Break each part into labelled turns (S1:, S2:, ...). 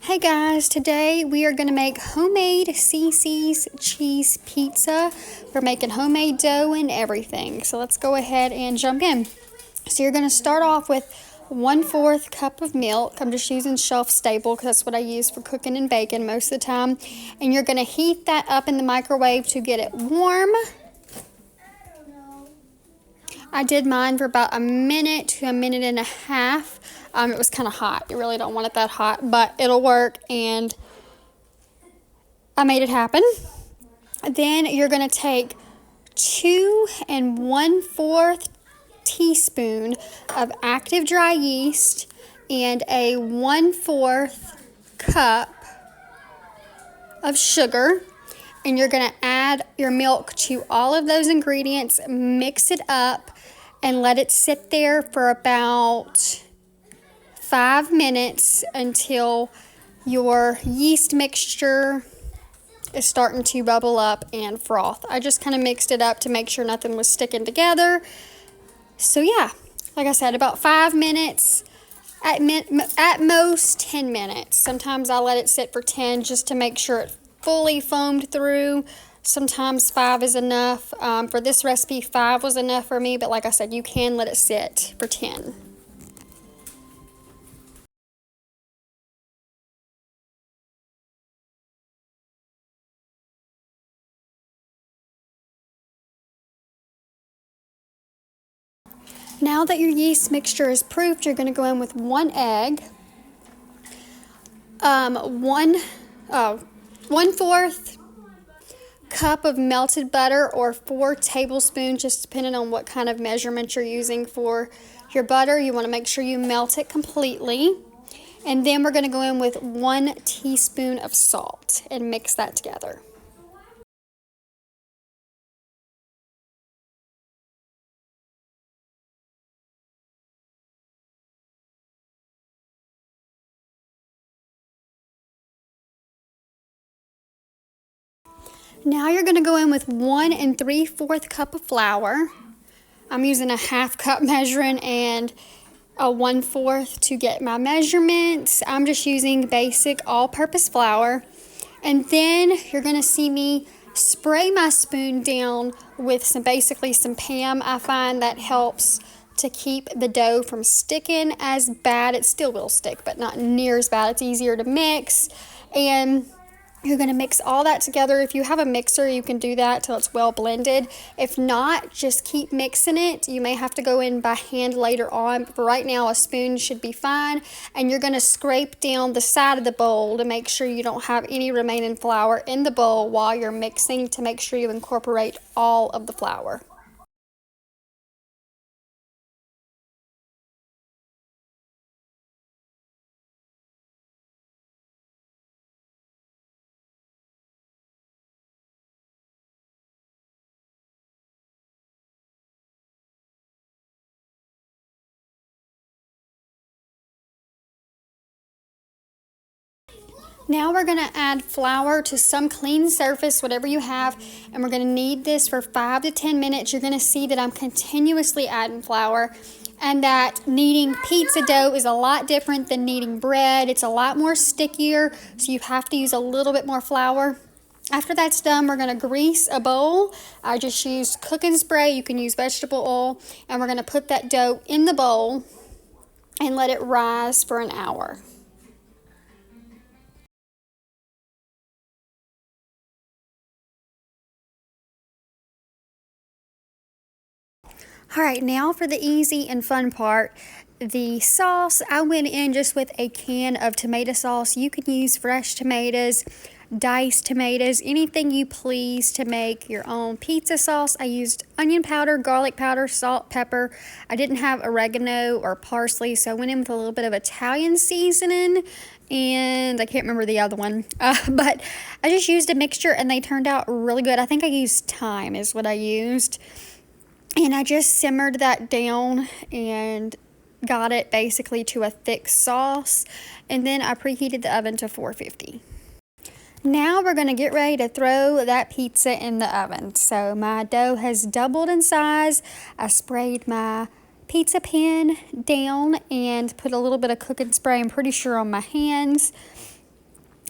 S1: Hey guys, today we are going to make homemade CC's cheese pizza. We're making homemade dough and everything. So let's go ahead and jump in. So you're going to start off with 1/4 cup of milk. I'm just using shelf stable because that's what I use for cooking and baking most of the time. And you're going to heat that up in the microwave to get it warm. I did mine for about a minute to a minute and a half. It was kind of hot. You really don't want it that hot, but it'll work, and I made it happen. Then you're going to take 2 1/4 teaspoon of active dry yeast and a 1/4 cup of sugar, and you're going to add your milk to all of those ingredients, mix it up, and let it sit there for about 5 minutes until your yeast mixture is starting to bubble up and froth. I just kind of mixed it up to make sure nothing was sticking together. So yeah, like I said, about 5 minutes, at most 10 minutes. Sometimes I let it sit for 10 just to make sure it fully foamed through. Sometimes 5 is enough. For this recipe, 5 was enough for me, but like I said, you can let it sit for 10. Now that your yeast mixture is proofed, you're going to go in with 1 egg, 1/4 cup of melted butter, or 4 tablespoons, just depending on what kind of measurement you're using for your butter. You want to make sure you melt it completely. And then we're going to go in with 1 teaspoon of salt and mix that together. Now you're going to go in with 1 3/4 cup of flour. I'm using a 1/2 cup measuring and a 1/4 to get my measurements. I'm just using basic all-purpose flour. And then you're going to see me spray my spoon down with some Pam. I find that helps to keep the dough from sticking as bad. It still will stick, but not near as bad. It's easier to mix. And you're going to mix all that together. If you have a mixer, you can do that till it's well blended. If not, just keep mixing it. You may have to go in by hand later on, but for right now, a spoon should be fine. And you're going to scrape down the side of the bowl to make sure you don't have any remaining flour in the bowl while you're mixing, to make sure you incorporate all of the flour. Now we're going to add flour to some clean surface, whatever you have, and we're going to knead this for 5 to 10 minutes. You're going to see that I'm continuously adding flour, and that kneading pizza dough is a lot different than kneading bread. It's a lot more stickier, so you have to use a little bit more flour. After that's done, we're going to grease a bowl. I just used cooking spray. You can use vegetable oil, and we're going to put that dough in the bowl and let it rise for an hour. All right, now for the easy and fun part, the sauce. I went in just with a can of tomato sauce. You can use fresh tomatoes, diced tomatoes, anything you please to make your own pizza sauce. I used onion powder, garlic powder, salt, pepper. I didn't have oregano or parsley, so I went in with a little bit of Italian seasoning, and I can't remember the other one. But I just used a mixture, and they turned out really good. I think I used thyme is what I used. And I just simmered that down and got it basically to a thick sauce. And then I preheated the oven to 450. Now we're going to get ready to throw that pizza in the oven. So my dough has doubled in size. I sprayed my pizza pan down and put a little bit of cooking spray, I'm pretty sure, on my hands.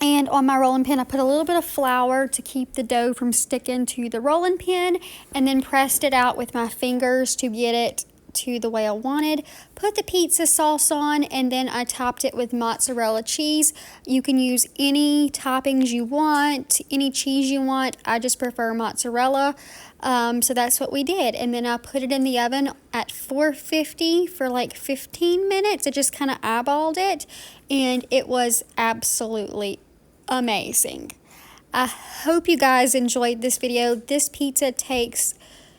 S1: And on my rolling pin, I put a little bit of flour to keep the dough from sticking to the rolling pin, and then pressed it out with my fingers to get it to the way I wanted. Put the pizza sauce on, and then I topped it with mozzarella cheese. You can use any toppings you want, any cheese you want. I just prefer mozzarella. So that's what we did. And then I put it in the oven at 450 for like 15 minutes. I just kind of eyeballed it, and it was absolutely amazing. I hope you guys enjoyed this video. This pizza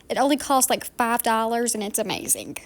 S1: it only costs like $5, and it's amazing.